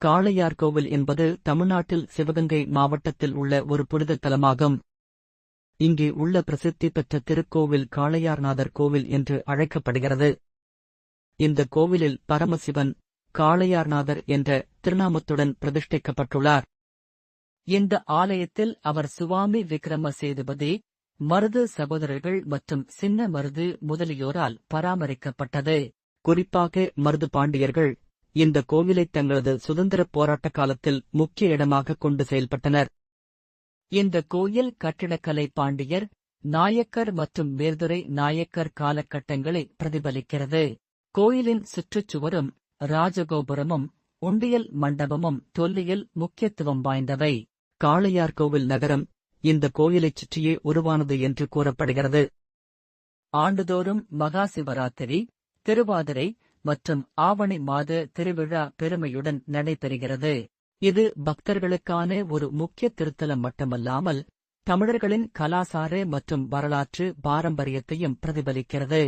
காளையார்கோவில் என்பது தமிழ்நாட்டில் சிவகங்கை மாவட்டத்தில் உள்ள ஒரு புனித தலமாகும். இங்கே உள்ள பிரசித்தி பெற்ற திருக்கோவில் காளையார்நாதர் கோவில் என்று அழைக்கப்படுகிறது. இந்த கோவிலில் பரமசிவன் காளையார்நாதர் என்ற திருநாமத்துடன் பிரதிஷ்டிக்கப்பட்டுள்ளார். இந்த ஆலயத்தில் அவர் சுவாமி விக்ரம சேதுபதி, மருது சகோதரர்கள் மற்றும் சின்ன மருது முதலியோரால் பராமரிக்கப்பட்டது. குறிப்பாக மருது பாண்டியர்கள் இந்த கோவிலை தங்களது சுதந்திரப் போராட்ட காலத்தில் முக்கிய இடமாக கொண்டு செயல்பட்டனர். இந்த கோயில் கட்டிடக்கலை பாண்டியர், நாயக்கர் மற்றும் மேல்துறை நாயக்கர் காலகட்டங்களை பிரதிபலிக்கிறது. கோயிலின் சுற்றுச்சுவரும் ராஜகோபுரமும் உண்டியல் மண்டபமும் தொல்லியல் முக்கியத்துவம் வாய்ந்தவை. காளையார்கோவில் நகரம் இந்த கோயிலைச் சுற்றியே உருவானது என்று கூறப்படுகிறது. ஆண்டுதோறும் மகா சிவராத்திரி, திருவாதிரை மற்றும் ஆவணி மாத திருவிழா பெருமையுடன் நடைபெறுகிறது. இது பக்தர்களுக்கான ஒரு முக்கிய திருத்தலம் மட்டுமல்லாமல் தமிழர்களின் கலாசார மற்றும் வரலாற்று பாரம்பரியத்தையும் பிரதிபலிக்கிறது.